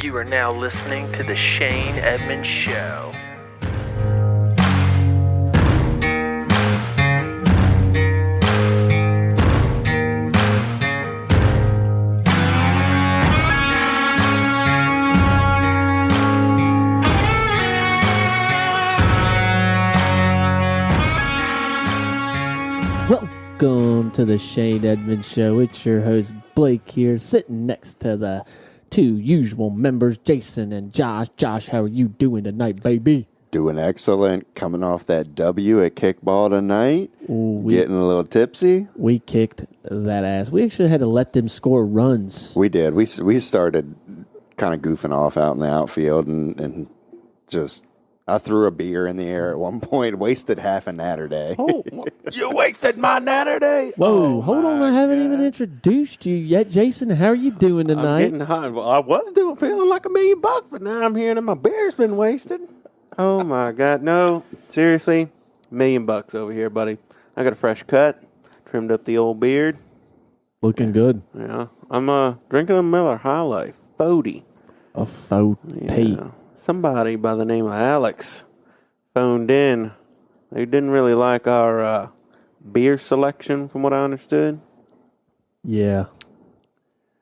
You are now listening to The Shane Edmonds Show. Welcome to the Shane Edmonds Show. It's your host Blake here, sitting next to the two usual members, Jayson and Josh. Josh, how are you doing tonight, baby? Doing excellent. Coming off that W at kickball tonight. Getting a little tipsy. We kicked that ass. We actually had to let them score runs. We did. We started kind of goofing off out in the outfield and just... I threw a beer in the air at one point, wasted half a natter day. Oh, you wasted my natter day? Whoa, hold on. I haven't even introduced you yet. Jayson, how are you doing tonight? I'm getting hot. Well, I was feeling like $1 million, but now I'm hearing that my beer's been wasted. Oh, my God. No, seriously, $1 million over here, buddy. I got a fresh cut, trimmed up the old beard. Looking good. Yeah. I'm drinking a Miller High Life, 40. A 40. Yeah. Somebody by the name of Alex phoned in. They didn't really like our beer selection, from what I understood. Yeah.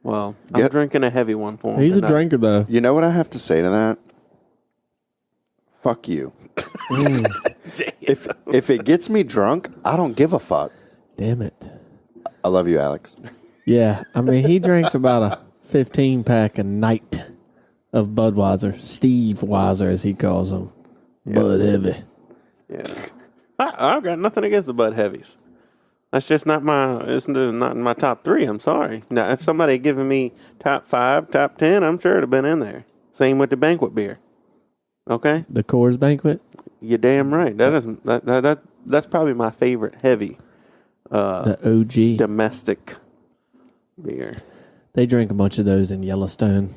Well, I'm drinking a heavy one for him. He's a drinker, though. You know what I have to say to that? Fuck you. If it gets me drunk, I don't give a fuck. Damn it. I love you, Alex. Yeah, I mean, he drinks about a 15-pack a night of Budweiser. Steve Weiser, as he calls them. Yep. Bud Heavy. Yeah. I've got nothing against the Bud Heavies. That's just not it's not in my top 3. I'm sorry. Now, if somebody had given me top 5, top 10, I'm sure it'd have been in there. Same with the banquet beer. Okay? The Coors Banquet? You're damn right. That's probably my favorite heavy. The OG. Domestic beer. They drink a bunch of those in Yellowstone.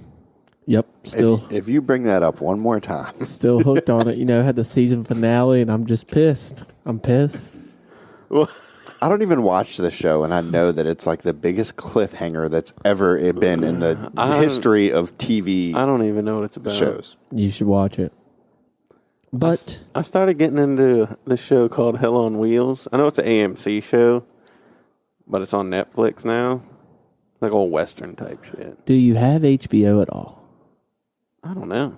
Yep, still. If you bring that up one more time. Still hooked on it. You know, had the season finale, and I'm just pissed. I'm pissed. Well, I don't even watch the show, and I know that it's like the biggest cliffhanger that's ever been in the history of TV. I don't even know what it's about. Shows. You should watch it. But I started getting into this show called Hell on Wheels. I know it's an AMC show, but it's on Netflix now. Like old Western type shit. Do you have HBO at all? I don't know.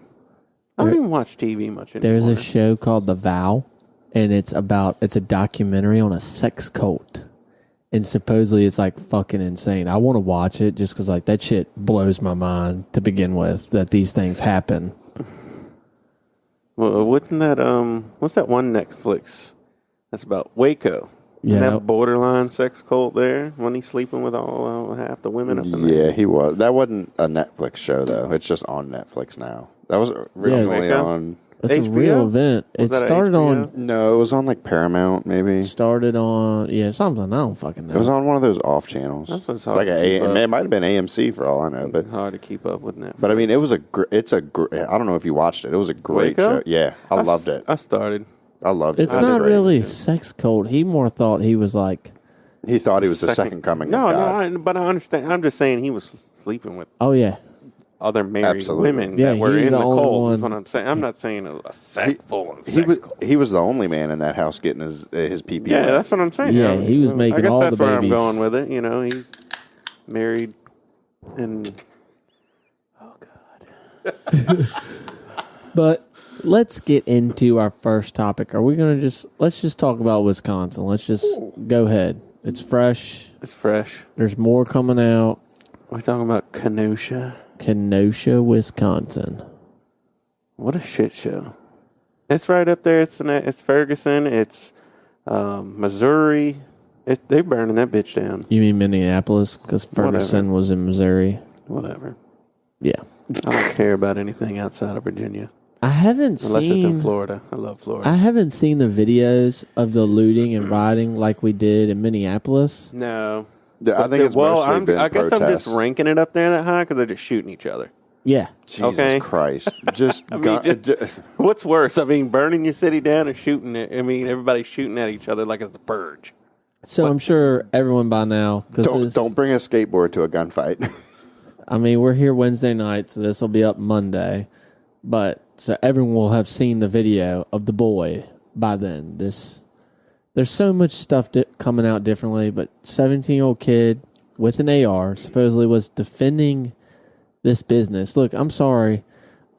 I don't even watch TV much anymore. There's a show called The Vow, and it's a documentary on a sex cult. And supposedly it's like fucking insane. I want to watch it just because like that shit blows my mind to begin with, that these things happen. Well, wouldn't that, what's that one Netflix that's about Waco? Yeah. That borderline sex cult there? Wasn't he sleeping with half the women up in there? Yeah, he was. That wasn't a Netflix show, though. It's just on Netflix now. That was originally on... It's a real event. It started on... No, it was on like Paramount, maybe. Started on... Yeah, something. I don't fucking know. It was on one of those off channels. That's what's hard like to keep up. It might have been AMC for all I know. But hard to keep up with Netflix. But I mean, I don't know if you watched it. It was a great Waco? show. Yeah, I loved it. I started. I loved it. It's not really a sex cult. He more thought he was like... He thought he was the second coming of God. No, but I understand. I'm just saying he was sleeping with other married women that were in the cult. That's what I'm saying. I'm not saying a sect full of sex cult. He was the only man in that house getting his PP. Yeah, that's what I'm saying. Yeah, he was making all the babies. I guess that's where I'm going with it. You know, he's married and... Oh, God. But... Let's get into our first topic. Are we going to let's just talk about Wisconsin. Let's just go ahead. It's fresh. It's fresh. There's more coming out. We're talking about Kenosha. Kenosha, Wisconsin. What a shit show. It's right up there. It's Ferguson. It's Missouri. They're burning that bitch down. You mean Minneapolis? Because Ferguson was in Missouri. Whatever. Yeah. I don't care about anything outside of Virginia. I haven't Unless it's in Florida. I love Florida. I haven't seen the videos of the looting and rioting like we did in Minneapolis. No. I think it's mostly been I guess protests. I'm just ranking it up there that high because they're just shooting each other. Yeah. Jesus Christ. Just, what's worse? I mean, burning your city down or shooting it? I mean, everybody's shooting at each other like it's the purge. So I'm sure everyone by now... Don't bring a skateboard to a gunfight. I mean, we're here Wednesday night, so this will be up Monday. But so everyone will have seen the video of the boy by then. There's so much stuff coming out differently, but 17-year-old kid with an AR supposedly was defending this business. Look, I'm sorry.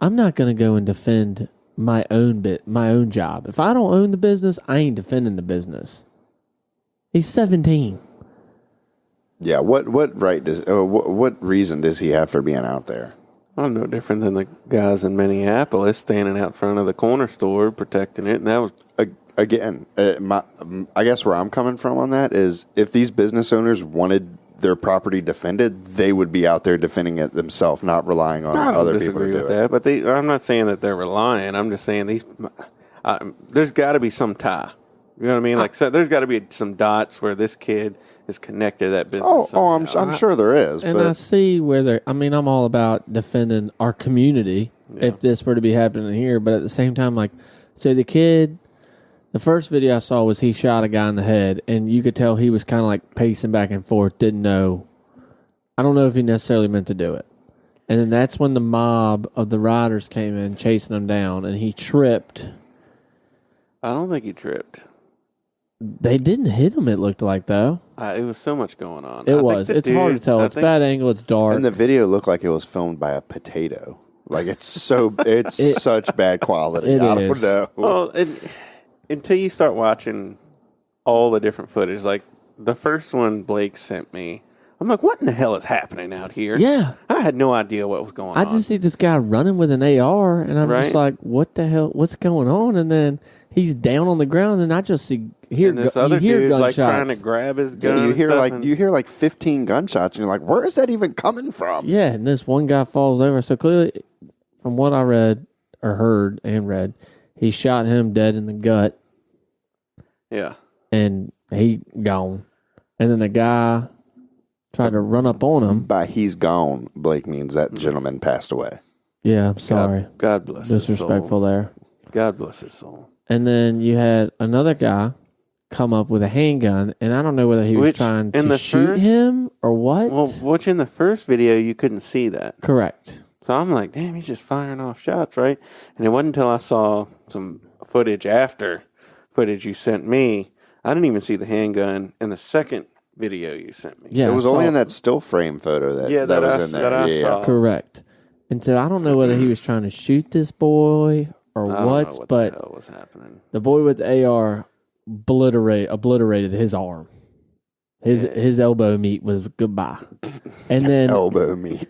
I'm not going to go and defend my own job. If I don't own the business, I ain't defending the business. He's 17. Yeah, what right does what reason does he have for being out there? I'm no different than the guys in Minneapolis standing out front of the corner store protecting it, and that was Again, I guess where I'm coming from on that is if these business owners wanted their property defended, they would be out there defending it themselves, not relying on other people to do with it. that. But I'm not saying that they're relying. I'm just saying there's got to be some tie. You know what I mean? Like, so there's got to be some dots where this kid is connected to that business. I'm sure there is. And but I see where I'm all about defending our community if this were to be happening here. But at the same time, like, so the kid, the first video I saw was he shot a guy in the head, and you could tell he was kind of like pacing back and forth, didn't know. I don't know if he necessarily meant to do it. And then that's when the mob of the riders came in chasing him down, and he tripped. I don't think he tripped. They didn't hit him, it looked like, though. It was so much going on. It was. It's hard to tell. It's bad angle. It's dark. and the video looked like it was filmed by a potato. Like it's such bad quality. It I is. don't know. Well, until you start watching all the different footage, like the first one Blake sent me, I'm like, what in the hell is happening out here? Yeah. I had no idea what was going on. I just see this guy running with an AR, and I'm just like, what the hell? What's going on? And then he's down on the ground, and I just hear this other hear dude's gunshots. like trying to grab his gun. Yeah, and you hear like 15 gunshots, and you're like, where is that even coming from? Yeah, and this one guy falls over. So clearly, from what I read or heard and read, he shot him dead in the gut, Yeah. and he gone. And then the guy tried to run up on him. By he's gone, Blake means that gentleman passed away. Yeah, I'm sorry. God bless his soul. Disrespectful there. God bless his soul. And then you had another guy come up with a handgun, and I don't know whether he was trying to shoot him or what. Well, which in the first video, you couldn't see that. Correct. So I'm like, damn, he's just firing off shots, right? And it wasn't until I saw some footage you sent me. I didn't even see the handgun in the second video you sent me. Yeah, It was only in that still frame photo that was in there. That I saw. Correct. And so I don't know whether he was trying to shoot this boy or I don't know what but the hell was happening. the boy with the AR obliterated his arm. His elbow meat was goodbye. And then Elbow meat.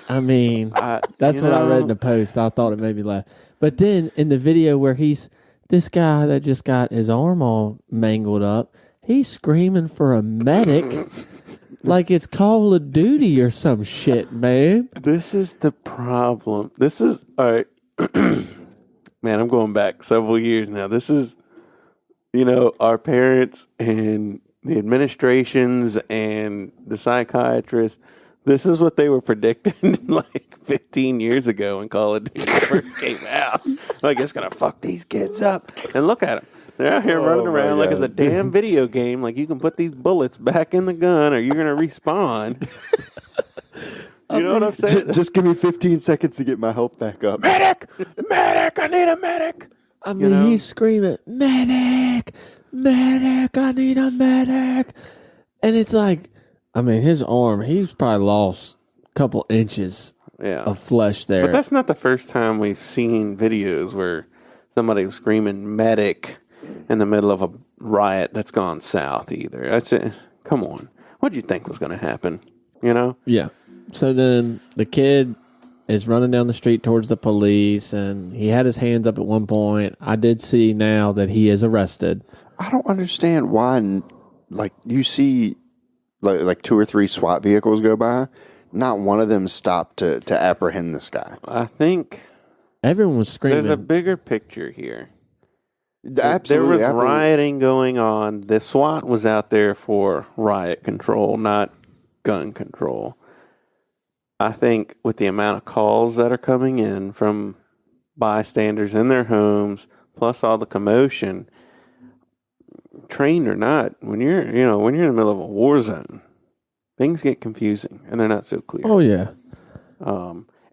I mean, that's what I read in the post. I thought it made me laugh. But then in the video where this guy that just got his arm all mangled up, he's screaming for a medic like it's Call of Duty or some shit, man. This is the problem. This is, all right. Man, I'm going back several years now. This is, our parents and the administrations and the psychiatrists. This is what they were predicting like 15 years ago when Call of Duty first came out. Like, it's going to fuck these kids up. And look at them. They're out here running around like it's a damn video game. Like, you can put these bullets back in the gun or you're going to respawn. You know what I'm saying? Just give me 15 seconds to get my health back up. Medic! Medic! I need a medic! I mean, he's screaming, medic! Medic! I need a medic! And it's like, I mean, his arm, he's probably lost a couple inches of flesh there. But that's not the first time we've seen videos where somebody was screaming medic in the middle of a riot that's gone south either. That's it. Come on. What do you think was going to happen? Yeah. So then the kid is running down the street towards the police, and he had his hands up at one point. I did see now that he is arrested. I don't understand why, like, you see like 2 or 3 SWAT vehicles go by, not one of them stopped to apprehend this guy. I think everyone was screaming. There's a bigger picture here. Absolutely. There was rioting going on. The SWAT was out there for riot control, not gun control. I think with the amount of calls that are coming in from bystanders in their homes, plus all the commotion, trained or not, when you're in the middle of a war zone, things get confusing and they're not so clear. Oh yeah.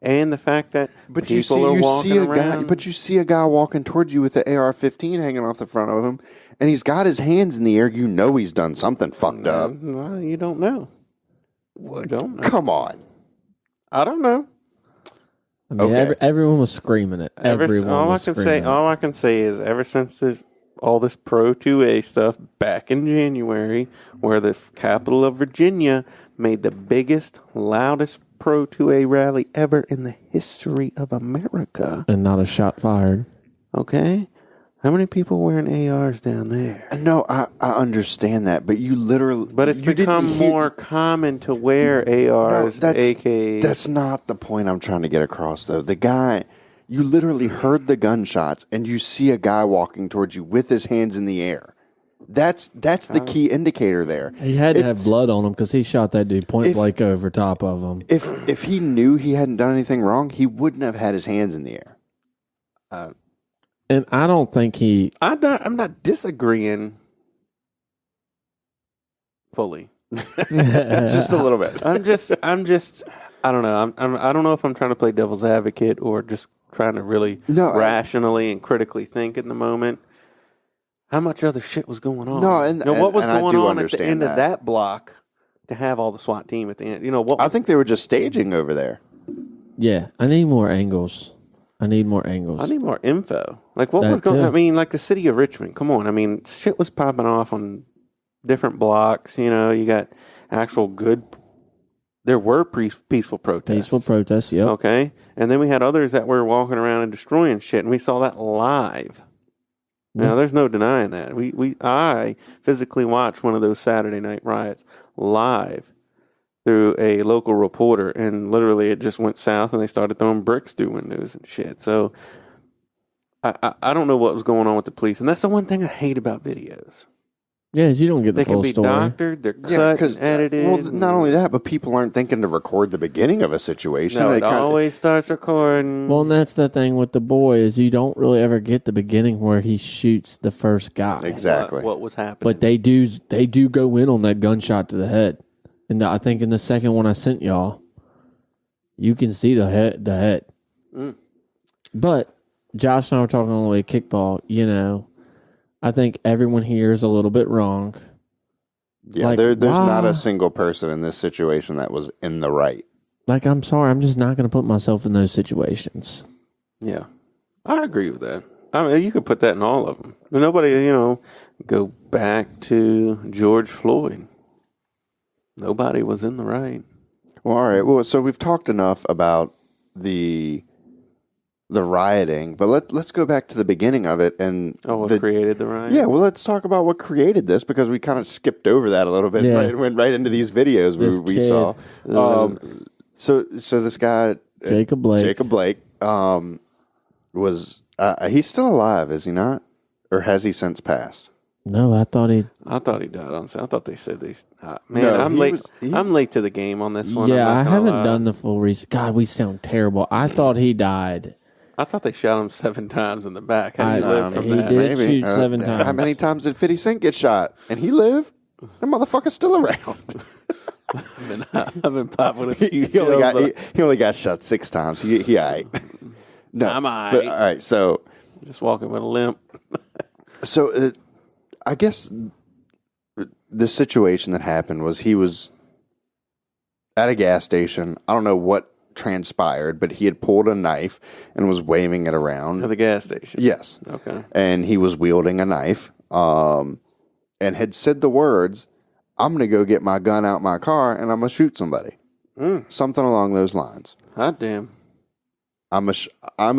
And the fact that people are walking around. But you see a guy walking towards you with the AR-15 hanging off the front of him, and he's got his hands in the air. You know he's done something fucked up. Well, you don't know. You don't know. Come on. I don't know. I mean, everyone was screaming it. All I can say is ever since all this Pro 2A stuff back in January, where the capital of Virginia made the biggest, loudest Pro 2A rally ever in the history of America. And not a shot fired. Okay? How many people wearing ARs down there? No, I understand that, but you literally... But it's become more common to wear ARs, AKs. That's not the point I'm trying to get across, though. The guy... You literally heard the gunshots, and you see a guy walking towards you with his hands in the air. That's the key indicator there. He had to have blood on him because he shot that dude point blank over top of him. If he knew he hadn't done anything wrong, he wouldn't have had his hands in the air. And I don't think I'm not disagreeing fully. Just a little bit. I'm just. I don't know. I don't know if I'm trying to play devil's advocate or just trying to really rationally and critically think in the moment. How much other shit was going on? No, and what was and going I do on at the end that. of that block to have all the SWAT team at the end? I think they were just staging over there. Yeah, I need more angles. I need more info. Like what was going on? I mean, like the city of Richmond. Come on. I mean, shit was popping off on different blocks. You got actual good. There were peaceful protests. Peaceful protests, yep. Okay. And then we had others that were walking around and destroying shit, and we saw that live. Now, there's no denying that. I physically watched one of those Saturday night riots live through a local reporter, and literally it just went south, and they started throwing bricks through windows and shit. So I don't know what was going on with the police, and that's the one thing I hate about videos. Yeah, you don't get the full story. They can be doctored, they're cut and edited. Well, not only that, but people aren't thinking to record the beginning of a situation. No, it always starts recording. Well, and that's the thing with the boy is you don't really ever get the beginning where he shoots the first guy. Exactly. What was happening. But they do go in on that gunshot to the head. And I think in the second one I sent y'all, you can see the head. But Josh and I were talking on the way kickball, I think everyone here is a little bit wrong. Yeah, there's not a single person in this situation that was in the right. Like, I'm sorry, I'm just not going to put myself in those situations. Yeah, I agree with that. I mean, you could put that in all of them. But nobody, go back to George Floyd. Nobody was in the right. Well, all right. Well, so we've talked enough about the rioting, but let's go back to the beginning of it and what created the riot? Yeah, well, let's talk about what created this because we kind of skipped over that a little bit. Yeah. Went right into these videos we saw. So this guy Jacob Blake was he's still alive, is he not, or has he since passed? No, I thought he died on. I thought they said they. I'm late. I'm late to the game on this one. Yeah, I haven't done the full research. God, we sound terrible. I thought he died. I thought they shot him 7 times in the back. How did he live from he that? did shoot 7 times. How many times did 50 Cent get shot? And he lived? That motherfucker's still around. I've been popping with a few. He only got shot 6 times. He all right. No, I'm all right. But, all right, so just walking with a limp. So I guess the situation that happened was he was at a gas station. I don't know what transpired, but he had pulled a knife and was waving it around. At the gas station? Yes. Okay. And he was wielding a knife and had said the words, "I'm going to go get my gun out my car and I'm going to shoot somebody." Something along those lines. Hot damn. I'm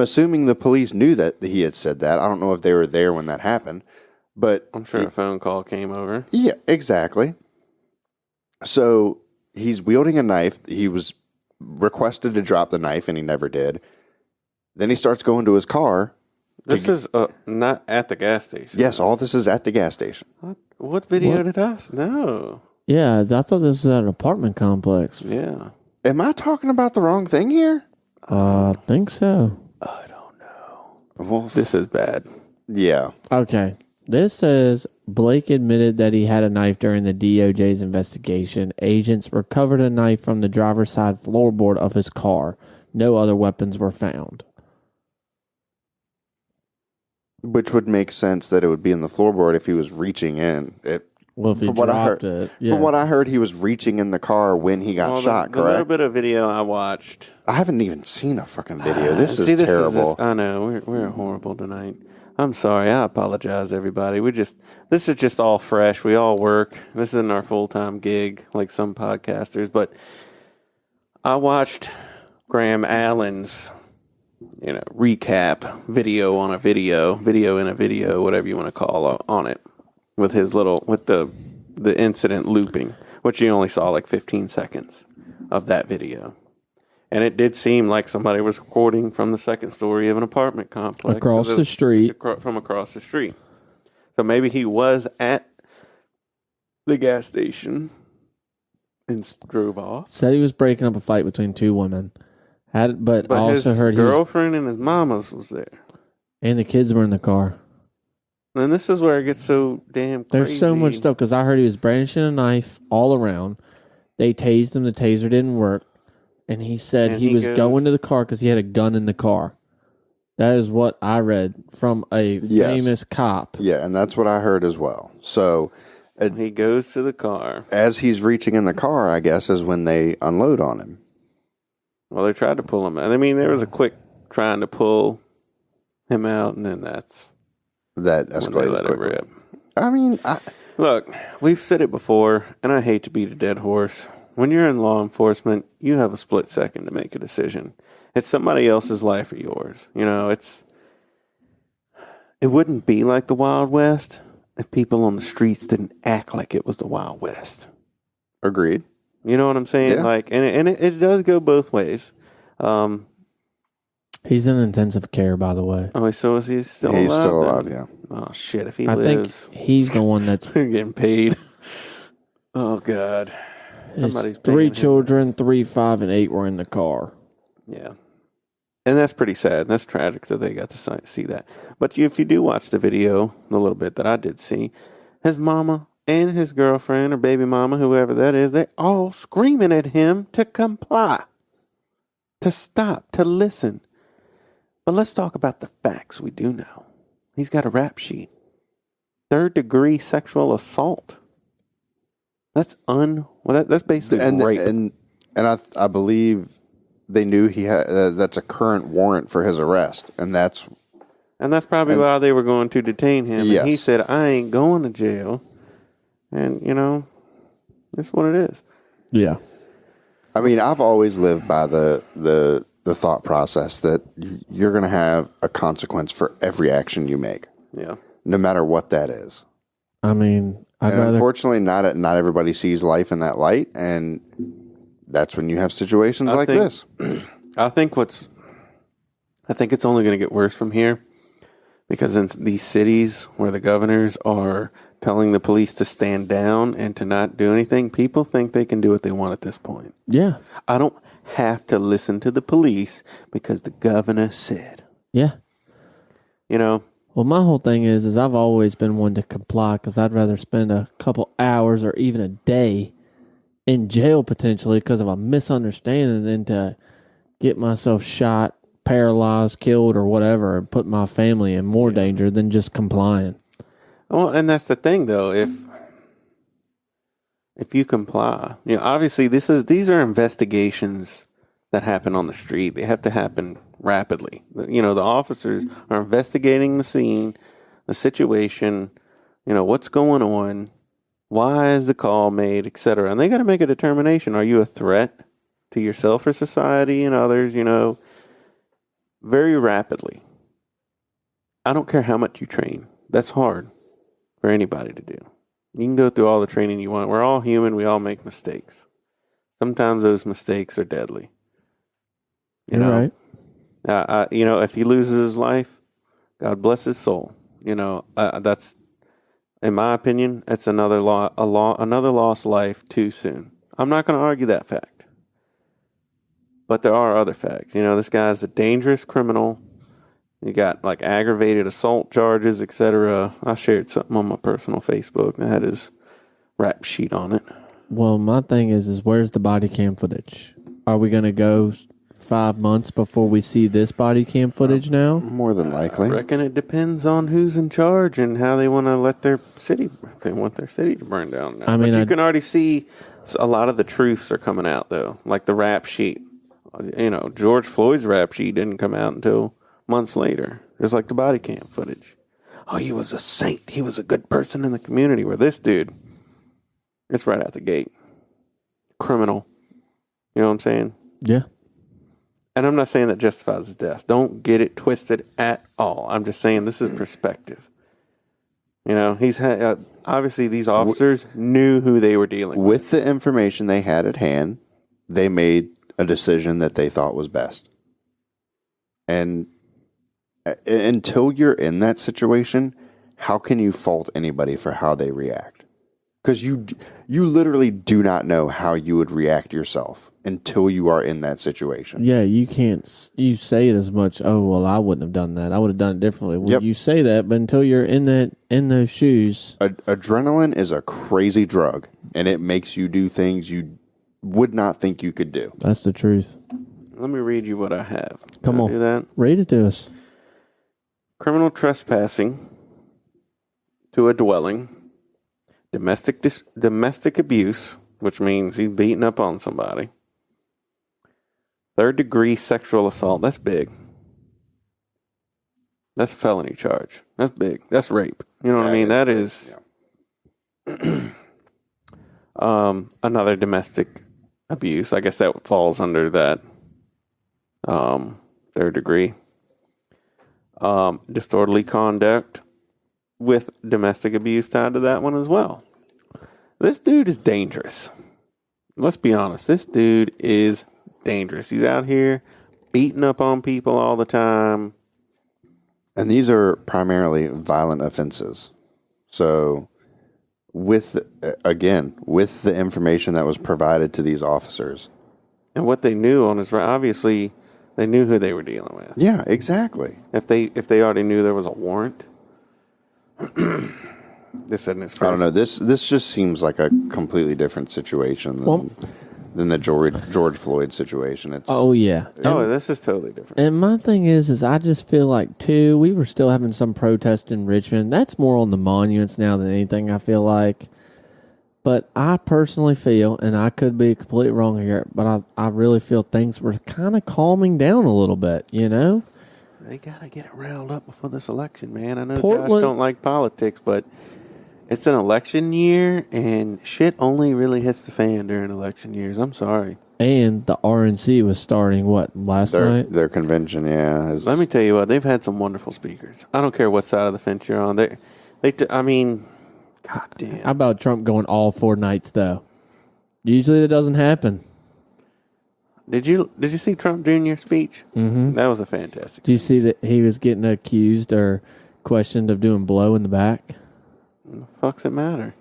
assuming the police knew that he had said that. I don't know if they were there when that happened, but I'm sure a phone call came over. Yeah, exactly. So he's wielding a knife. He was requested to drop the knife, and he never did. Then he starts going to his car. This is not at the gas station. Yes, all this is at the gas station. What video did I see? No. Yeah, I thought this was at an apartment complex. Yeah. Am I talking about the wrong thing here? I think so. I don't know. Well, this is bad. Yeah. Okay. This says Blake admitted that he had a knife during the DOJ's investigation. Agents recovered a knife from the driver's side floorboard of his car. No other weapons were found. Which would make sense that it would be in the floorboard if he was reaching in. Well, if he dropped it. Yeah. From what I heard, he was reaching in the car when he got shot, correct? The little bit of video I watched. I haven't even seen a fucking video. This is terrible. I know. We're horrible tonight. I'm sorry. I apologize, everybody. This is just all fresh. We all work. This isn't our full-time gig like some podcasters. But I watched Graham Allen's recap video on a video in a video, whatever you want to call on it, with the incident looping, which you only saw like 15 seconds of that video. And it did seem like somebody was recording from the second story of an apartment complex. Across the street. From across the street. So maybe he was at the gas station and drove off. Said he was breaking up a fight between two women. But I also heard his girlfriend and his mama's was there. And the kids were in the car. And this is where it gets so damn crazy. There's so much stuff, because I heard he was brandishing a knife all around. They tased him. The taser didn't work. And he said he was going to the car because he had a gun in the car. That is what I read from a famous cop. Yeah, and that's what I heard as well. So he goes to the car. As he's reaching in the car, I guess, is when they unload on him. Well, they tried to pull him out. I mean, there was a quick trying to pull him out, and then that escalated quickly. Rip. I mean, look, we've said it before, and I hate to beat a dead horse. When you're in law enforcement, you have a split second to make a decision. It's somebody else's life or yours. It wouldn't be like the Wild West if people on the streets didn't act like it was the Wild West. Agreed. You know what I'm saying? Yeah. Like, and it does go both ways. He's in intensive care, by the way. Oh, so is he still alive? He's still alive, yeah. Oh, shit. If he I lives. think he's the one that's getting paid. Oh, God. His 3 children, 3, 5, and 8 were in the car. Yeah. And that's pretty sad. That's tragic that they got to see that. But if you do watch the video, the little bit that I did see, his mama and his girlfriend or baby mama, whoever that is, they all screaming at him to comply, to stop, to listen. But let's talk about the facts we do know. He's got a rap sheet. 3rd-degree sexual assault. That's that's basically rape. And I believe they knew he had that's a current warrant for his arrest, and that's probably why they were going to detain him. Yes. And he said, "I ain't going to jail," and that's what it is. Yeah. I mean, I've always lived by the thought process that you're going to have a consequence for every action you make. Yeah. No matter what that is. I mean, unfortunately, not everybody sees life in that light, and that's when you have situations like this. I think it's only going to get worse from here, because in these cities where the governors are telling the police to stand down and to not do anything, people think they can do what they want at this point. Yeah. I don't have to listen to the police because the governor said. Yeah. Well, my whole thing is I've always been one to comply, because I'd rather spend a couple hours or even a day in jail potentially because of a misunderstanding than to get myself shot, paralyzed, killed, or whatever, and put my family in more danger than just complying. Well, and that's the thing, though. If you comply, obviously these are investigations that happen on the street. They have to happen rapidly. The officers are investigating the scene, the situation, what's going on, why is the call made, etc. And they got to make a determination. Are you a threat to yourself or society and others, very rapidly. I don't care how much you train. That's hard for anybody to do. You can go through all the training you want. We're all human. We all make mistakes. Sometimes those mistakes are deadly. You're right. If he loses his life, God bless his soul. That's, in my opinion, it's another lost life too soon. I'm not going to argue that fact, but there are other facts. This guy's a dangerous criminal. You got like aggravated assault charges, etc. I shared something on my personal Facebook that had his rap sheet on it. Well, my thing is where's the body cam footage? Are we going to go 5 months before we see this body cam footage now? More than likely. I reckon it depends on who's in charge and how they want to let their city. They want their city to burn down now. I mean, but you can already see a lot of the truths are coming out though, like the rap sheet. You know, George Floyd's rap sheet didn't come out until months later. Just like the body cam footage. Oh, he was a saint. He was a good person in the community. Where this dude, it's right out the gate. Criminal. You know what I'm saying? Yeah. And I'm not saying that justifies his death. Don't get it twisted at all. I'm just saying this is perspective. You know, he's had, obviously these officers knew who they were dealing with. With the information they had at hand, they made a decision that they thought was best. And until you're in that situation, how can you fault anybody for how they react? Because you literally do not know how you would react yourself until you are in that situation. Yeah, you can't. You say it as much. Oh well, I wouldn't have done that. I would have done it differently. Well, Yep. You say that, but until you're in those shoes, Adrenaline is a crazy drug, and it makes you do things you would not think you could do. that's the truth. Let me read you what I have. Come Can I on. do that? Read it to us. Criminal trespassing to a dwelling, domestic abuse, which means he's beating up on somebody. 3rd degree sexual assault. That's big. That's a felony charge. That's big. That's rape. You know what I mean? That is another domestic abuse. I guess that falls under that 3rd degree. Disorderly conduct with domestic abuse tied to that one as well. This dude is dangerous. Let's be honest. This dude is dangerous. He's out here beating up on people all the time. And these are primarily violent offenses. So, with the information that was provided to these officers, And what they knew on his obviously they knew who they were dealing with. yeah, exactly. If they already knew there was a warrant, this isn't his first. I don't know. This just seems like a completely different situation than the George Floyd situation. It's Oh yeah. Oh, this is totally different. And my thing is I just feel like too. We were still having some protest in Richmond. That's more on the monuments now than anything. I feel like. But I personally feel, and I could be completely wrong here, but I really feel things were kind of calming down a little bit, you know? They gotta get it riled up before this election, man. I know Portland- Josh don't like politics, but it's an election year, and shit only really hits the fan during election years. I'm sorry. And the RNC was starting, last night? their convention. Yeah, Let me tell you what, they've had some wonderful speakers. I don't care what side of the fence you're on. I mean, god damn. How about Trump going all 4 nights, though? Usually that doesn't happen. Did you see Trump Jr. speech? Mm-hmm. That was a fantastic. Did you see that he was getting accused or questioned of doing blow in the back? What the fuck's it matter?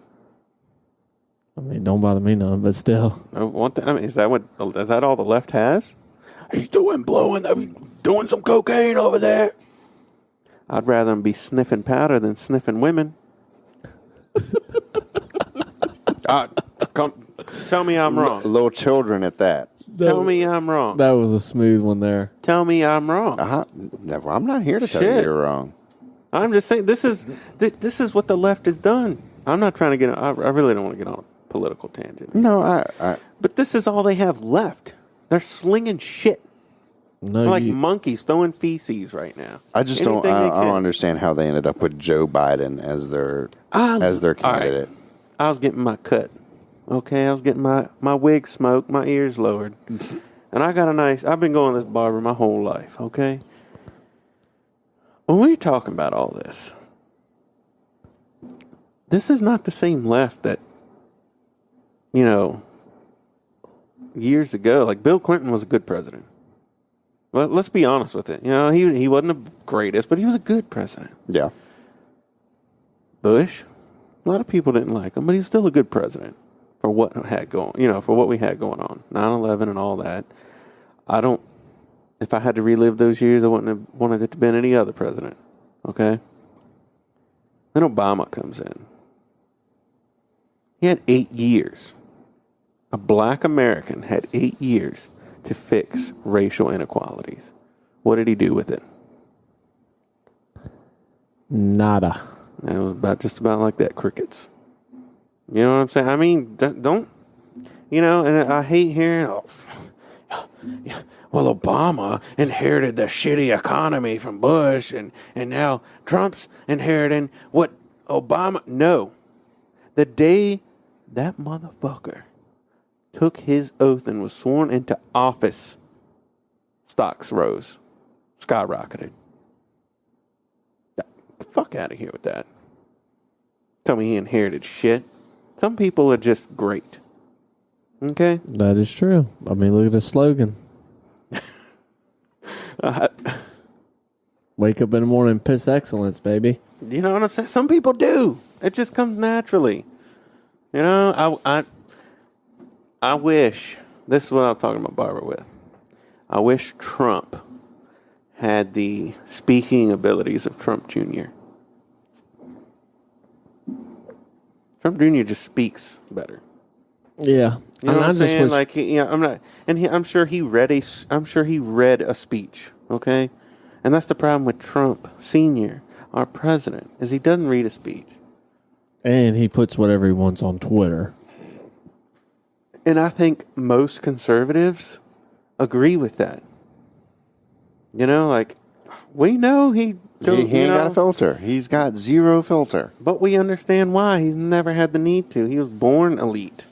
I mean, don't bother me none, but still. Is that all the left has? He's doing some cocaine over there. I'd rather him be sniffing powder than sniffing women. Tell me I'm wrong. little children at that. Tell me I'm wrong. That was a smooth one there. Tell me I'm wrong. No, I'm not here to tell you Shit. you're wrong. I'm just saying this is what the left has done. I'm not trying to get. I really don't want to get on a political tangent. No, But this is all they have left. They're slinging shit. No, They're like monkeys throwing feces right now. I just don't. Anything I they don't can. understand how they ended up with Joe Biden as their All right. candidate. I was getting my cut. Okay, I was getting my wig smoked, my ears lowered. And I got I've been going to this barber my whole life, okay? When we're talking about all this is not the same left that, years ago, like Bill Clinton was a good president. Let's be honest with it. He wasn't the greatest, but he was a good president. Yeah. Bush, a lot of people didn't like him, but he was still a good president for what had going, for what we had going on, 9/11 and all that. If I had to relive those years, I wouldn't have wanted it to have been any other president. Okay? Then Obama comes in. He had 8 years. A black American had 8 years to fix racial inequalities. What did he do with it? Nada. It was just about like that, crickets. You know what I'm saying? I mean, don't, you know, and I hate hearing, well, Obama inherited the shitty economy from Bush, and now Trump's inheriting what Obama... No. The day that motherfucker took his oath and was sworn into office, stocks rose, skyrocketed. Get the fuck out of here with that. Tell me he inherited shit. Some people are just great. Okay? That is true. I mean, look at the slogan. Wake up in the morning, piss excellence, baby. You know what I'm saying? Some people do. It just comes naturally. You know, I wish, this is what I was talking about Barbara with. I wish Trump had the speaking abilities of Trump Jr. Trump Jr. just speaks better. Yeah. You know what I'm saying? Like, I'm not, and I'm sure he read a speech. Okay, and that's the problem with Trump Sr., our president, is he doesn't read a speech. And he puts whatever he wants on Twitter. And I think most conservatives agree with that. You know, like, we know he ain't got a filter. He's got zero filter. But we understand why. He's never had the need to. He was born elite.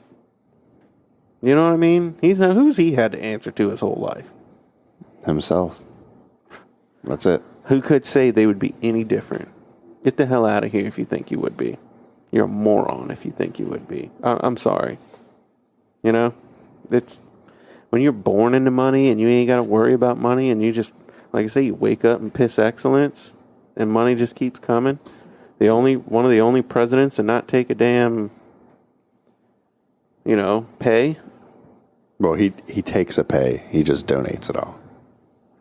You know what I mean? Who's he had to answer to his whole life? Himself. That's it. Who could say they would be any different? Get the hell out of here if you think you would be. You're a moron if you think you would be. I'm sorry. You know? It's when you're born into money and you ain't got to worry about money and you just, like I say, you wake up and piss excellence and money just keeps coming. One of the only presidents to not take a damn, pay. Well, he takes a pay. He just donates it all.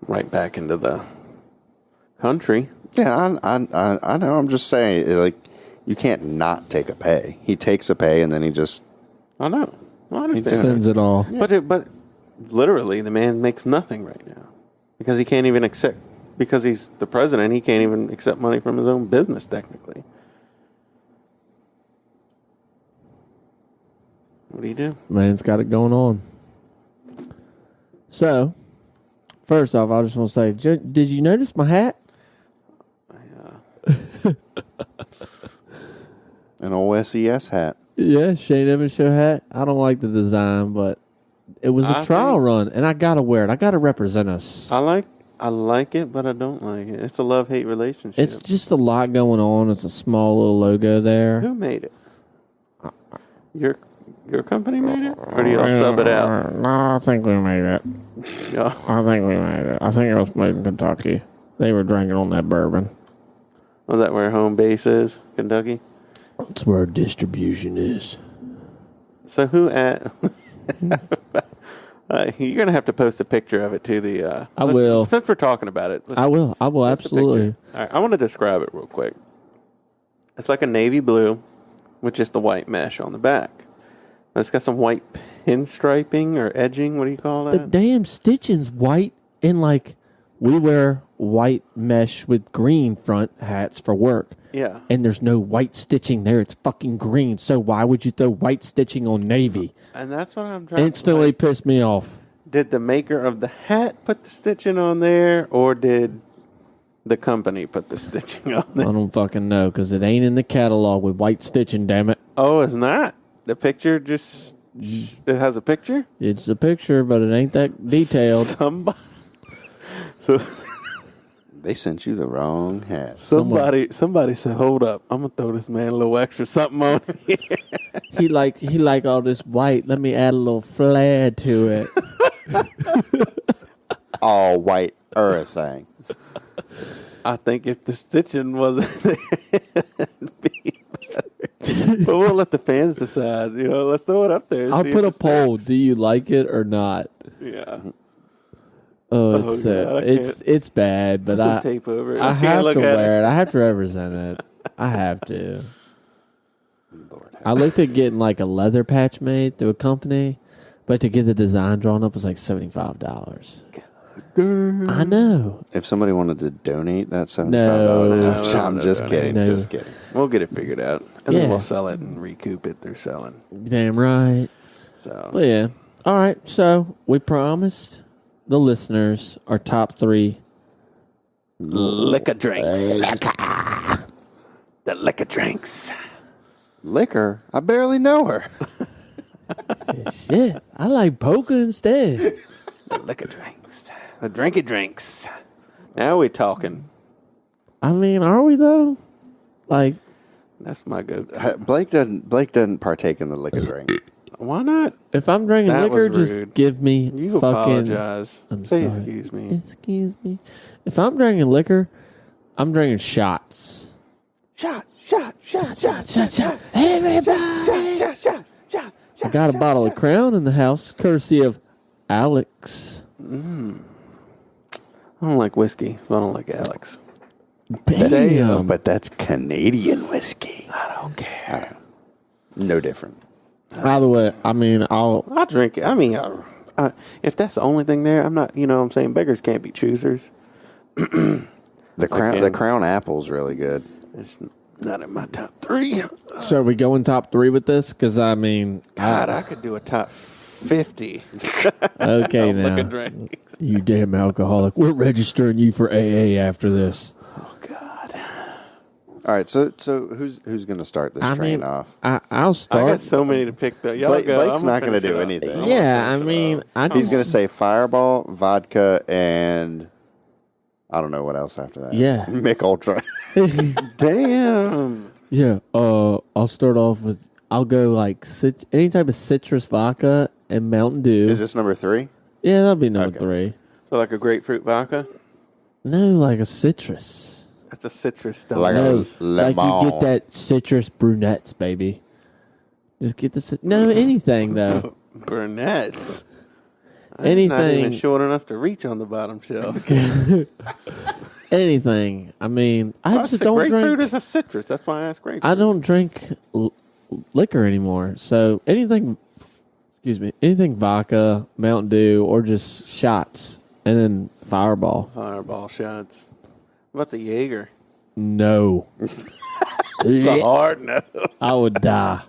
Right back into the country. Yeah, I know. I'm just saying, like, you can't not take a pay. He takes a pay and then he just... I know. I understand. He sends it all. Yeah. But literally, the man makes nothing right now. Because he can't even accept... Because he's the president, he can't even accept money from his own business, technically. What do you do? Man's got it going on. So, first off, I just want to say, did you notice my hat? An old SES hat. Yeah, Shane Evans show hat. I don't like the design, but it was a trial run, and I gotta wear it. I gotta represent us. I like it, but I don't like it. It's a love-hate relationship. It's just a lot going on. It's a small little logo there. Who made it? Your company made it? Or do y'all sub it out? No, I think we made it. Yeah. I think we made it. I think it was made in Kentucky. They were drinking on that bourbon. Was that where home base is? Kentucky? That's where our distribution is. So who at... you're going to have to post a picture of it to the... I will. Since we're talking about it. I will absolutely. All right, I want to describe it real quick. It's like a navy blue with just the white mesh on the back. It's got some white pinstriping or edging. What do you call that? The damn stitching's white, and like we wear white mesh with green front hats for work. Yeah. And there's no white stitching there. It's fucking green. So why would you throw white stitching on navy? And that's what I'm trying Instantly pissed me off. Did the maker of the hat put the stitching on there, or did the company put the stitching on there? I don't fucking know, because it ain't in the catalog with white stitching, damn it. Oh, it's not? The picture just... It has a picture? It's a picture, but it ain't that detailed. So they sent you the wrong hat. Somebody said, "Hold up, I'm gonna throw this man a little extra something on here." He like all this white. Let me add a little flair to it. All white everything. I think if the stitching wasn't there, it'd be better. But we'll let the fans decide. Let's throw it up there. I'll put a poll. Do you like it or not? Yeah. Oh, it's God, I it's bad, but Put some tape over it. I can't have to look at wear it. I have to represent it. I have to. Lord have I looked at getting like a leather patch made through a company, but to get the design drawn up was like $75. I know. If somebody wanted to donate that $75, No. I'm just kidding. No. Just kidding. We'll get it figured out, and Yeah. then we'll sell it and recoup it. They're selling. Damn right. So But yeah. All right. So we promised the listeners our top 3. liquor drinks. The liquor drinks. Liquor? I barely know her. Shit. I like poker instead. The liquor drinks. The drinky drinks. Now we're talking. I mean, are we though? Like, That's my go-to. Blake doesn't partake in the liquor drink. Why not? if I'm drinking That liquor, was just rude. give me You fucking. apologize. I'm Say sorry. excuse me. Excuse me. If I'm drinking liquor, I'm drinking shots. Shot. Everybody. I got a bottle of Crown in the house, courtesy of Alex. I don't like whiskey, so I don't like Alex. Damn. But that's Canadian whiskey. I don't care. No different. By the way, I mean, I'll drink it. I mean, if that's the only thing there, I'm not, you know what I'm saying? Beggars can't be choosers. The Okay. Crown Apple's really good. It's not in my top 3. So are we going top 3 with this? Because, I mean, God, I could do a top 50. okay Liquor now. drinks. You damn alcoholic. We're registering you for AA after this. Oh, God. All right, so who's going to start this train off? I'll I start. got so many to pick, though. Y'all Blake, go. Blake's I'm not going to finish do it up. anything. I'm Yeah, gonna I finish it mean, up. I He's just, going to say Fireball, vodka, and I don't know what else after that. Yeah. Mick Ultra. Damn. yeah. I'll start off with. I'll go like any type of citrus vodka and Mountain Dew. Is this number 3? Yeah, that'll be number Okay. 3. So like a grapefruit vodka? No, like a citrus. That's a citrus stuff. Like a- No, lemon. like you get that citrus brunettes, baby. Just get the no anything though. Burnett's. I'm Anything. not even short enough to reach on the bottom shelf. Anything. I mean, I just don't grapefruit drink. is a citrus. That's why I asked grapefruit. I don't drink liquor anymore. So anything. Excuse me. Anything vodka, Mountain Dew, or just shots, and then Fireball. Fireball shots. What about the Jaeger? No. The hard no. I would die.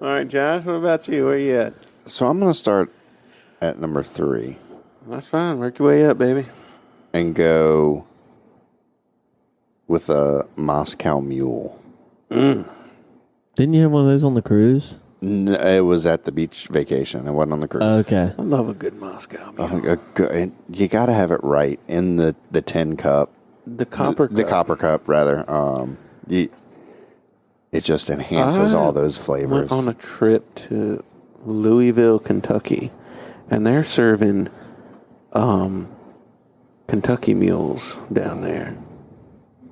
All right, Josh, what about you? Where you at? So I'm going to start at number 3 That's fine. Work your way up, baby. and go with a Moscow Mule. Didn't you have one of those on the cruise? It was at the beach vacation. It wasn't on the cruise. Okay. I love a good Moscow Mule. And you got to have it right in the tin cup. The copper The cup. copper cup, rather. It just enhances all those flavors. Went on a trip to Louisville, Kentucky, and they're serving Kentucky mules down there.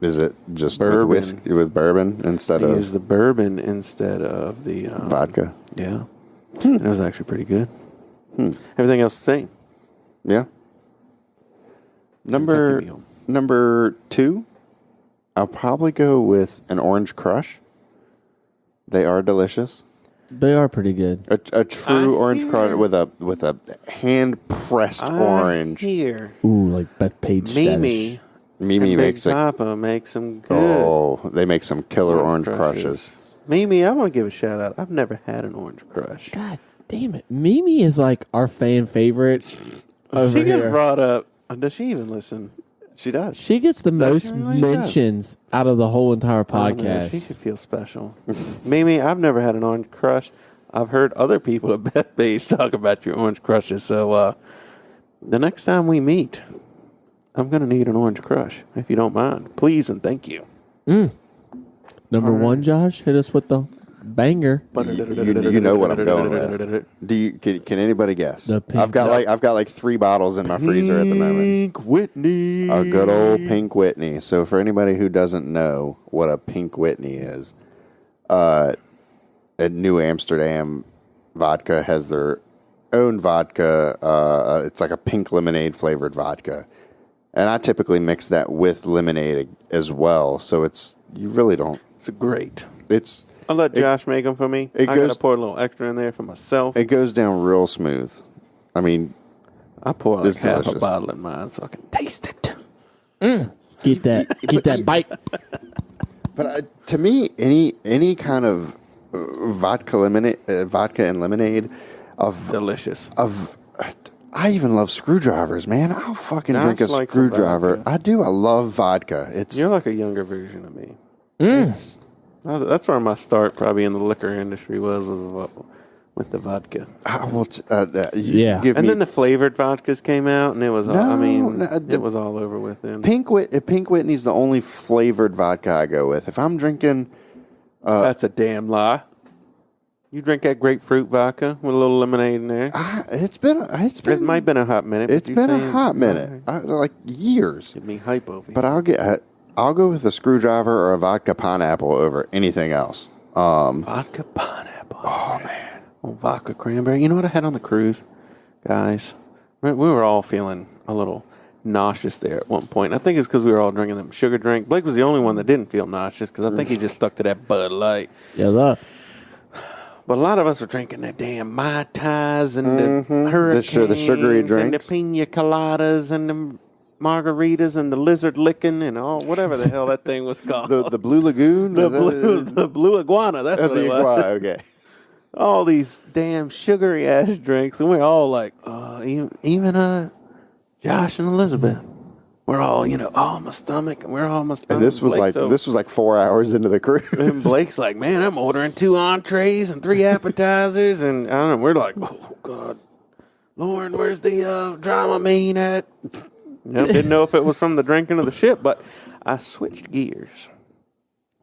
Is it just Bourbon. with whiskey, with bourbon instead They of use the bourbon instead of the vodka? Yeah, it was actually pretty good. Everything else the same. Yeah. Kentucky Mule. Number 2, I'll probably go with an Orange Crush. They are delicious. They are pretty good. A true I Orange hear- Crush with a hand pressed orange. Here, Ooh, like Beth Page Mimi Mimi and makes Big it. Papa makes some good. Oh, they make some killer orange crushes. Mimi, I want to give a shout out. I've never had an orange crush. God damn it. Mimi is like our fan favorite over She gets here. brought up. Does she even listen? She does. She gets the most really? mentions out of the whole entire Oh, man, podcast. she should feel special. Mimi, I've never had an orange crush. I've heard other people at Beth Page talk about your orange crushes. So the next time we meet, I'm going to need an orange crush, if you don't mind. Please and thank you. Number 1, Josh, hit us with the banger. You know what I'm going with. Can anybody guess? The pink- I've got like 3 bottles in my freezer at the moment. Pink Whitney. A good old Pink Whitney. So for anybody who doesn't know what a Pink Whitney is, at New Amsterdam Vodka has their own vodka. It's like a pink lemonade flavored vodka, and I typically mix that with lemonade as well. So you really don't. It's great. It's I'll let Josh make them for me. I gotta pour a little extra in there for myself. It goes down real smooth. I mean, I pour like half delicious. a bottle in mine so I can taste it. Get that bite. But to me, any kind of vodka and lemonade Delicious. I even love screwdrivers, man. I'll fucking drink a like some screwdriver. vodka. I do. I love vodka. You're like a younger version of me. That's where my start probably in the liquor industry was with the vodka. Then the flavored vodkas came out, and it was it was all over with them. Pink Whitney's the only flavored vodka I go with. If I'm drinking, that's a damn lie. You drink that grapefruit vodka with a little lemonade in there. It might have been a hot minute. It's been a hot minute, like years. Get me hype over here. But I'll go with a screwdriver or a vodka pineapple over anything else. Vodka pineapple. Oh man. Oh, vodka cranberry. You know what I had on the cruise, guys? We were all feeling a little nauseous there at one point. I think it's because we were all drinking them sugar drink. Blake was the only one that didn't feel nauseous because I think he just stuck to that Bud Light. Yeah, that. But a lot of us were drinking that damn Mai Tais and the hurricanes, the sugary drinks, and the pina coladas and the margaritas and the lizard licking and all whatever the hell that thing was called. The Blue Lagoon, the blue iguana. That's what it was. Okay. All these damn sugary ass drinks, and we're all like, even Josh and Elizabeth. We're all, my stomach, and we're all my stomach. And this was like 4 hours into the cruise. And Blake's like, man, I'm ordering 2 entrees and 3 appetizers, and I don't know. We're like, oh God, Lauren, where's the Dramamine at? Didn't know if it was from the drinking of the ship, but I switched gears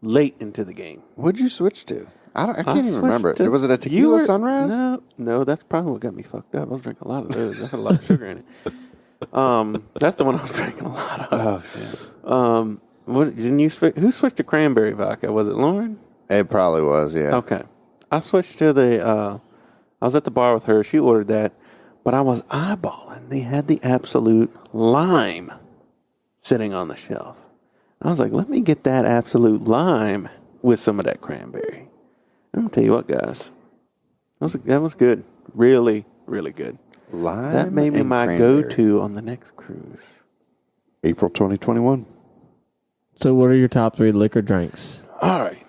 late into the game. What'd you switch to? I can't even remember. Was it a tequila sunrise? No, that's probably what got me fucked up. I was drinking a lot of those. I had a lot of sugar in it. That's the one I was drinking a lot of. Oh shit. Who switched to cranberry vodka? Was it Lauren? It probably was, yeah. Okay. I switched to I was at the bar with her. She ordered that, but I was eyeballing. They had the Absolute Lime sitting on the shelf. I was like, let me get that Absolute Lime with some of that cranberry. I'm going to tell you what, guys. That was good. Really, really good. Lime that may be my cranberry. go-to on the next cruise. April 2021. So what are your top 3 liquor drinks? All right.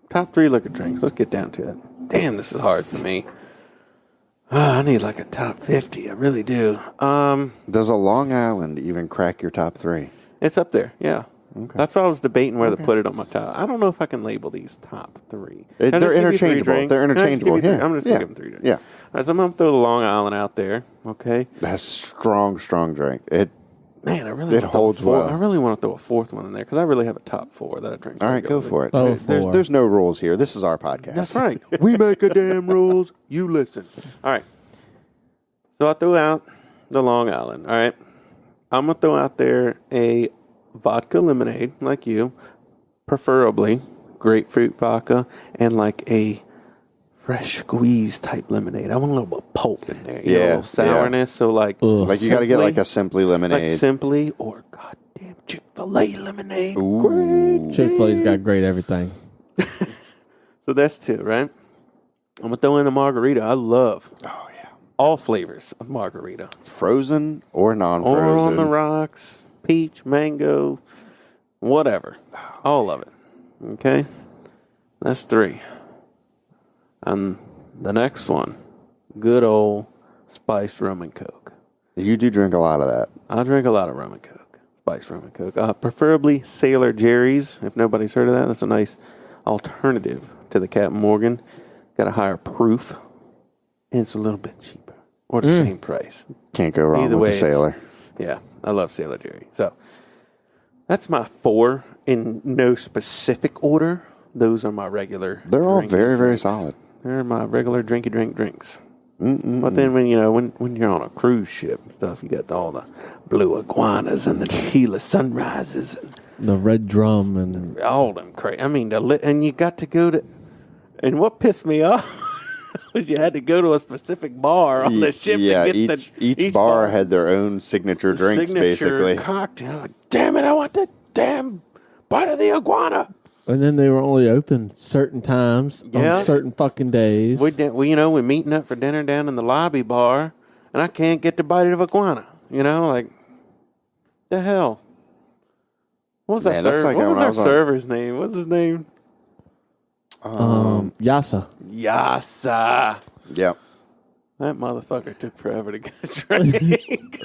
Top 3 liquor drinks. Let's get down to it. Damn, this is hard for me. I need like a top 50. I really do. Does a Long Island even crack your top 3? It's up there, yeah. Okay. That's why I was debating whether to put it on my top. I don't know if I can label these top 3. They're interchangeable. They're interchangeable. Yeah. I'm just going to give them 3 drinks. Yeah. All right, so I'm going to throw the Long Island out there, okay? That's strong drink. Man, I really It holds well. I really want to throw a 4th one in there because I really have a top 4 that I drink. All right, go for it. Oh, there's no rules here. This is our podcast. That's right. We make a damn rules. You listen. All right. So I threw out the Long Island. All right. I'm going to throw out there a vodka lemonade, like you, preferably grapefruit vodka, and like a fresh squeeze type lemonade. I want a little bit of pulp in there. A little sourness. So like Ugh. Like you got to get like a Simply lemonade. Like Simply or goddamn Chick-fil-A lemonade. Ooh. Great. Chick-fil-A's got great everything. So that's 2, right? I'm going to throw in a margarita. I love all flavors of margarita. Frozen or non-frozen. Or on the rocks. Peach, mango, whatever. All of it. Okay? That's 3. And the next one, good old spiced rum and Coke. You do drink a lot of that. I drink a lot of rum and Coke. Spiced rum and Coke. Preferably Sailor Jerry's. If nobody's heard of that, that's a nice alternative to the Captain Morgan. Got a higher proof. And it's a little bit cheaper. Or the same price. Can't go wrong Either with way, the Sailor. Yeah, I love Sailor Jerry. So that's my 4 in no specific order. Those are my regular. They're all drinky very, very drinks. solid. They're my regular drinks. But then when you're on a cruise ship and stuff, you got all the blue iguanas and the tequila sunrises, and The red drum and all them crazy. I mean, and you got to go to. And what pissed me off You had to go to a specific bar on the ship Yeah, to get each bar had their own signature drinks, basically. Cocktail. Like, damn it, I want the damn bite of the iguana. And then they were only open certain times on certain fucking days. We're meeting up for dinner down in the lobby bar, and I can't get the bite of iguana. Like, the hell? What was that server's name? What's his name? Yasa. Yasa. Yep. That motherfucker took forever to get a drink.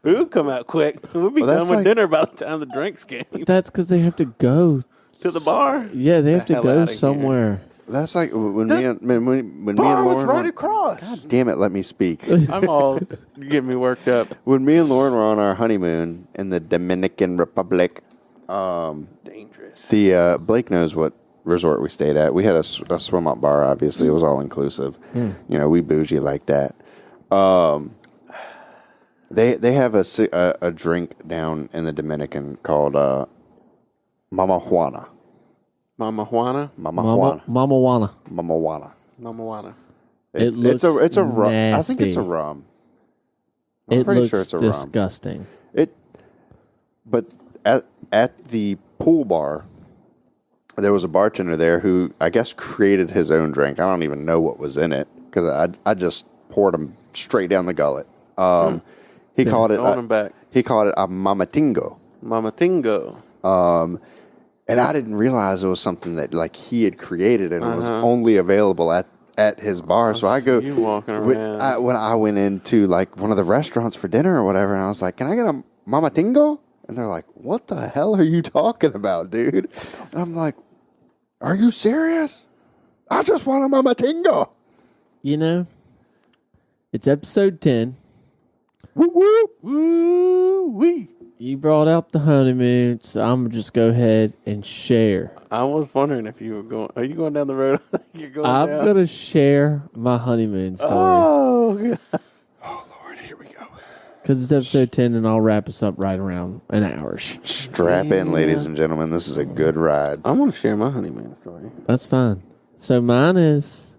Food come out quick. We'll be done with dinner by the time the drinks came. That's because they have to go to the bar. Yeah, they have to go somewhere. That's like when me and bar Lauren was right across. God damn it, let me speak. You get me worked up. When me and Lauren were on our honeymoon in the Dominican Republic, dangerous. The Blake knows what resort we stayed at. We had a swim up bar. Obviously, it was all inclusive. We bougie like that. They have a drink down in the Dominican called Mama Juana. Mama Juana? Mama Juana. Mama Juana. Mama Juana. It's a rum. I think it's a rum. I'm pretty sure it's a disgusting. rum. But at the pool bar, there was a bartender there who I guess created his own drink. I don't even know what was in it because I just poured him straight down the gullet. He called it a mamatingo. Mamatingo. And I didn't realize it was something that like he had created and it was only available at his bar. So I go, you walking around. when I went into like one of the restaurants for dinner or whatever, and I was like, "Can I get a mamatingo?" And they're like, "What the hell are you talking about, dude?" And I'm like, "Are you serious? I just want a mamatingo." It's episode 10. Woo woo Woo wee. You brought out the honeymoon, so I'm going to just go ahead and share. I was wondering if you were going. Are you going down the road? I'm going to share my honeymoon story. Oh, God. Oh, Lord, here we go. Because it's episode 10, and I'll wrap us up right around an hour. Strap in, ladies and gentlemen. This is a good ride. I want to share my honeymoon story. That's fine. So mine is,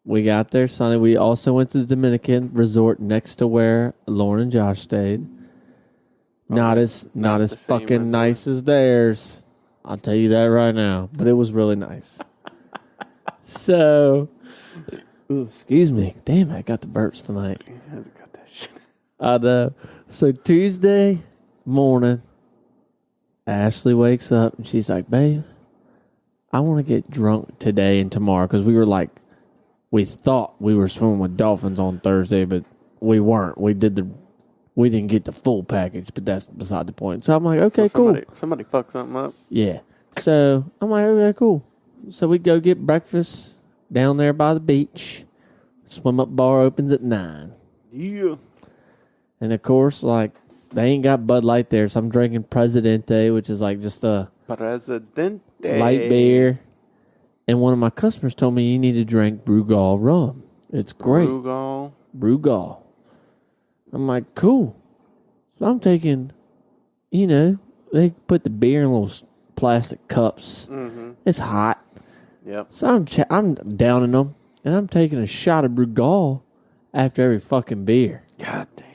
we got there Sunday. We also went to the Dominican resort next to where Lauren and Josh stayed. Not as fucking resort. Nice as theirs. I'll tell you that right now. But it was really nice. So, excuse me. Damn, I got the burps tonight. Got that shit. I know. So Tuesday morning, Ashley wakes up and she's like, "Babe, I want to get drunk today and tomorrow." Because we thought we were swimming with dolphins on Thursday, but we weren't. We didn't get the full package, but that's beside the point. So I'm like, okay, cool. Somebody fucked something up. Yeah. So I'm like, okay, cool. So we go get breakfast down there by the beach. Swim up bar opens at 9. Yeah. And of course, they ain't got Bud Light there, so I'm drinking Presidente, which is just a light beer. And one of my customers told me you need to drink Brugal rum. It's great. Brugal. I'm like, cool. So I'm taking, they put the beer in little plastic cups. Mm-hmm. It's hot. Yep. So I'm downing them, and I'm taking a shot of Brugal after every fucking beer. God damn.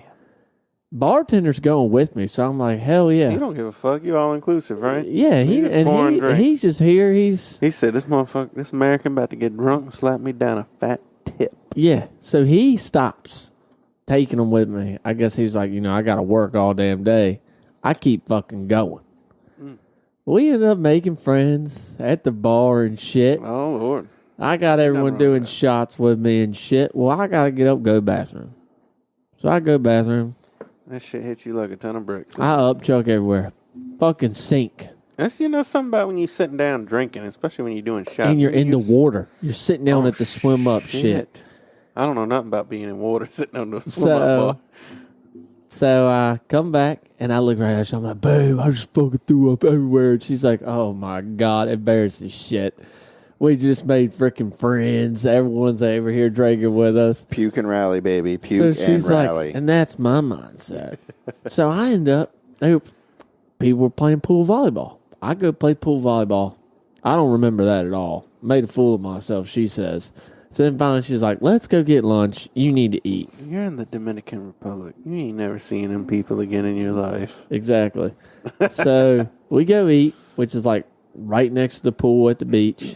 Bartender's going with me, so I'm like, hell yeah. You don't give a fuck. You all inclusive, right? Yeah, he's just here. He said, this American about to get drunk and slap me down a fat tip. Yeah, so he stops taking them with me. I guess he was like, I got to work all damn day. I keep fucking going. We ended up making friends at the bar and shit. Oh, Lord. I got everyone doing shots with me and shit. Well, I got to get up and go bathroom. So I go bathroom. That shit hits you like a ton of bricks. I upchuck everywhere. Fucking sink. That's, something about when you're sitting down drinking, especially when you're doing shots. And you're in the water. You're sitting down at the swim up shit. I don't know nothing about being in water, sitting on the swim up bar. So I come back, and I look right at her. I'm like, "Babe, I just fucking threw up everywhere." And she's like, "Oh, my God, embarrassing shit. We just made freaking friends. Everyone's over here drinking with us. Puke and rally, baby. Puke so she's and rally." And that's my mindset. So I end up, people were playing pool volleyball. I go play pool volleyball. I don't remember that at all. Made a fool of myself, she says. So then finally she's like, let's go get lunch. You need to eat. You're in the Dominican Republic. You ain't never seen them people again in your life. Exactly. So we go eat, which is like right next to the pool at the beach.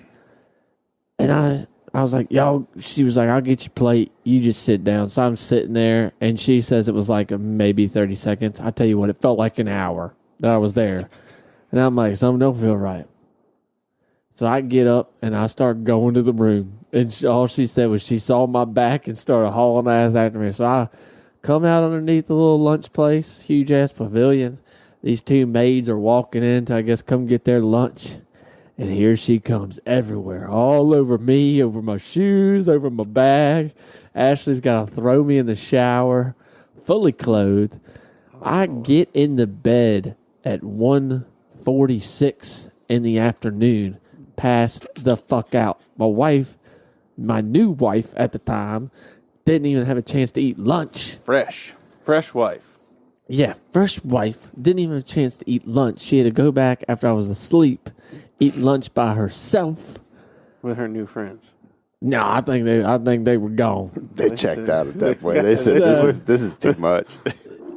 And I was like, y'all, she was like, I'll get your plate. You just sit down. So I'm sitting there, and she says it was like maybe 30 seconds. I tell you what, it felt like an hour that I was there. And I'm like, something don't feel right. So I get up, and I start going to the room. And all she said was she saw my back and started hauling ass after me. So I come out underneath the little lunch place, huge-ass pavilion. These two maids are walking in to, I guess, come get their lunch. And here she comes everywhere, all over me, over my shoes, over my bag. Ashley's got to throw me in the shower, fully clothed. I get in the bed at 1:46 in the afternoon, passed the fuck out. My wife, my new wife at the time, didn't even have a chance to eat lunch. Fresh wife. Yeah, fresh wife, didn't even have a chance to eat lunch. She had to go back after I was asleep, eat lunch by herself. With her new friends. No, I think they were gone. They checked out at that point. They said, this is too much.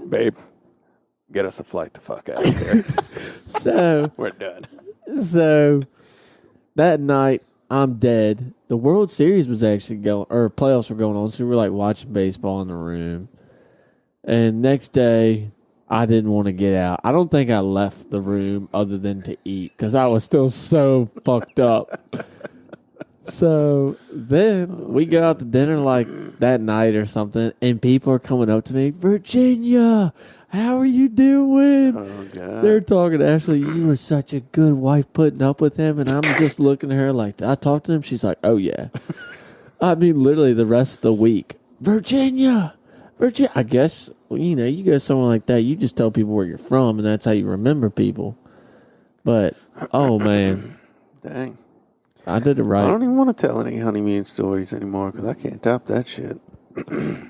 Babe, get us a flight the fuck out of here. So We're done. So that night, I'm dead. The World Series was actually going, or playoffs were going on, so we were like watching baseball in the room. And next day, I didn't want to get out. I don't think I left the room other than to eat because I was still so fucked up. So then we go out to dinner like that night or something, and people are coming up to me, Virginia, how are you doing? Oh, God. They're talking to Ashley, you were such a good wife putting up with him. And I'm just looking at her like, I talked to him. She's like, oh, yeah. I mean, literally the rest of the week, Virginia. I guess, you know, you go somewhere like that, you just tell people where you're from, and that's how you remember people. But, oh, man. Dang. I did it right. I don't even want to tell any honeymoon stories anymore because I can't top that shit.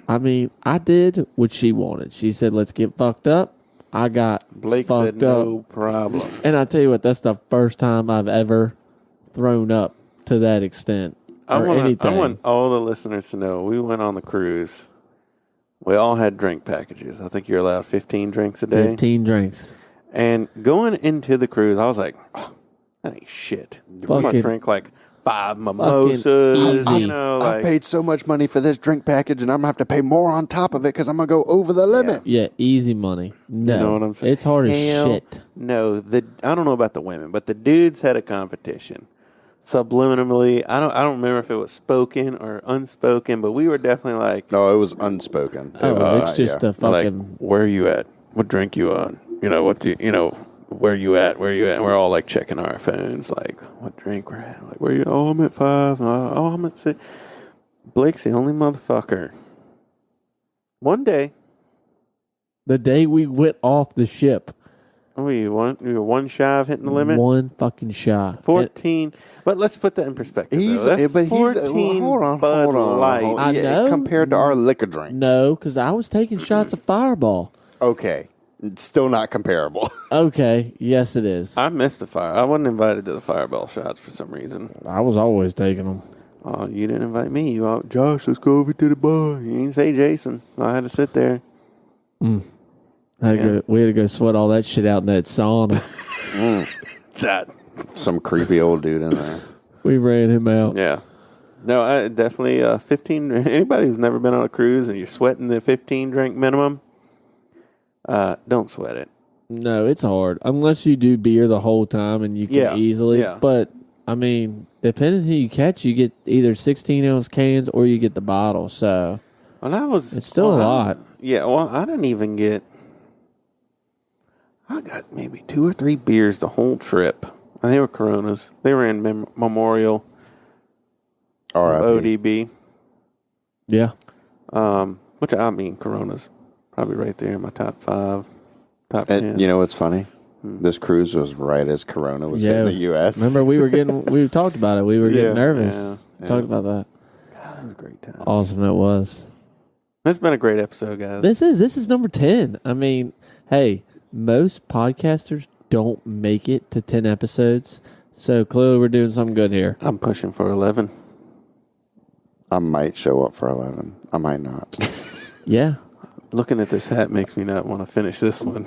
I mean, I did what she wanted. She said, let's get fucked up. I got Blake fucked said no up. problem. And I tell you what, that's the first time I've ever thrown up to that extent. I Anything. want all the listeners to know we went on the cruise. We all had drink packages. I think you're allowed 15 drinks a day. 15 drinks. And going into the cruise, I was like, oh, that ain't shit. I'm going to Fucking- drink like 5 mimosas, easy. you know. I Like, paid so much money for this drink package, and I'm going to have to pay more on top of it because I'm going to go over the limit. Yeah, easy money. No. You know what I'm saying? It's hard as Hell shit. No, I don't know about the women, but the dudes had a competition. Subliminally, I don't remember if it was spoken or unspoken, but we were definitely like, No, it was unspoken. Oh, it's just yeah. a fucking... where are you at? What drink you on? You know, where you at? Where you at? And we're all like checking our phones, like, what drink we're at? Like, where you? Oh, I'm at 5. Oh, I'm at 6. Blake's the only motherfucker. One day, The day we went off the ship, we were one shy of hitting the limit. one fucking shot. 14. But let's put that in perspective. That's 14 hold on. Bud Light. I know. Compared to our liquor drink. No, because I was taking shots of Fireball. Okay. It's still not comparable. Okay, yes it is. I missed the fire. I wasn't invited to the Fireball shots for some reason. I was always taking them. Oh, you didn't invite me. You out, Josh, let's go over to the bar. You didn't say Jayson. I had to sit there. We had to go sweat all that shit out in that sauna. That. Some creepy old dude in there. We ran him out. Yeah. No, I definitely 15. Anybody who's never been on a cruise and you're sweating the 15 drink minimum, don't sweat it. No, it's hard. Unless you do beer the whole time and you can easily. Yeah. But, I mean, depending who you catch, you get either 16-ounce cans or you get the bottle. So, it's still a lot. Yeah, well, I didn't even get... I got maybe 2 or 3 beers the whole trip. And they were Coronas. They were in Memorial R.I.P. ODB. Yeah. Which, I mean, Corona's probably right there in my top 5, top 10. And you know what's funny? This cruise was right as Corona was hitting the U.S. Remember, we talked about it. We were getting nervous. Yeah. Talked about that. God, that was a great time. Awesome it was. It's been a great episode, guys. This is number 10. I mean, hey, most podcasters don't make it to 10 episodes. So clearly we're doing something good here. I'm pushing for 11. I might show up for 11. I might not. Yeah. Looking at this hat makes me not want to finish this one.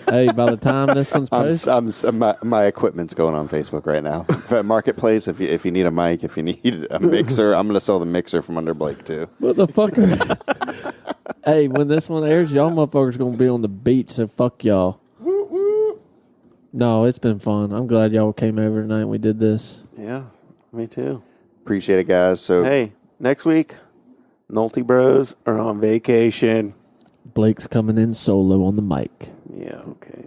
Hey, by the time this one's posted, my equipment's going on Facebook right now. Marketplace, if you need a mic, if you need a mixer, I'm going to sell the mixer from under Blake too. motherfucker. Hey, when this one airs, y'all motherfuckers going to be on the beach, so fuck y'all. No, it's been fun. I'm glad y'all came over tonight and we did this. Yeah, me too. Appreciate it, guys. So Hey, next week, Nolte Bros are on vacation. Blake's coming in solo on the mic. Yeah, okay.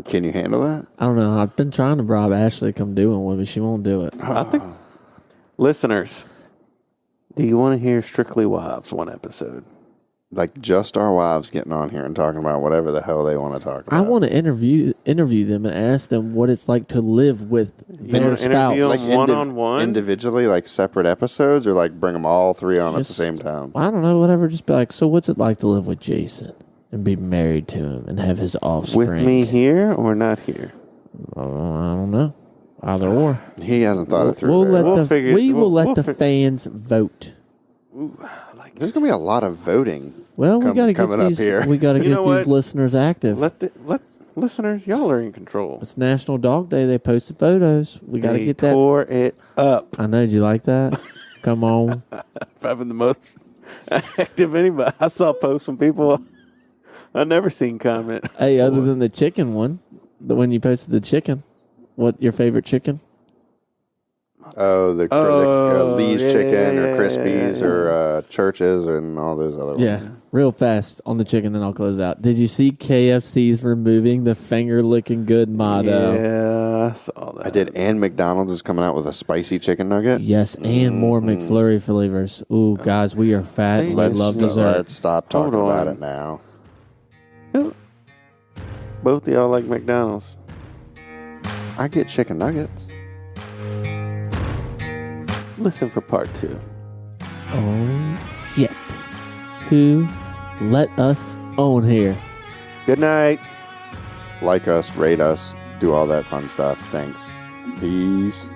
can you handle that? I don't know. I've been trying to bribe Ashley to come do it with me. She won't do it. I think, listeners, do you want to hear Strictly Wives one episode? Like just our wives getting on here and talking about whatever the hell they want to talk about. I want to interview them and ask them what it's like to live with their spouse. interview like them one-on-one? individually, like separate episodes, or like bring them all three on at the Just- same time. I don't know, whatever. Just be like, so what's it like to live with Jayson and be married to him and have his offspring? With me here or not here? I don't know. Either or. He hasn't thought it through. We'll very let well. we will let we'll the fans vote. There's gonna be a lot of voting. Well, we got to coming get up these. here. We got to You get know these what? listeners active. Let listeners, y'all are in control. It's National Dog Day. They posted photos. We got to They get that. tore it up. I know. Do you like that? Come on. Probably the most active anybody. I saw posts from people I never seen comment. Hey, other than the chicken one, when you posted the chicken, what your favorite chicken? Oh, the Lee's yeah, chicken yeah, or yeah, Crispies yeah. or Churches and all those other Yeah, ones. real fast on the chicken, then I'll close out. Did you see KFC's removing the finger licking good motto? Yeah, I saw that. I did, and McDonald's is coming out with a spicy chicken nugget. Yes, and more McFlurry flavors. Ooh, guys, we are fat. and we love dessert. Let's stop talking Hold about on. it now. Both of y'all like McDonald's. I get chicken nuggets. Listen for part 2. Oh, shit. Who let us on here? Good night. Like us, rate us, do all that fun stuff. Thanks. Peace.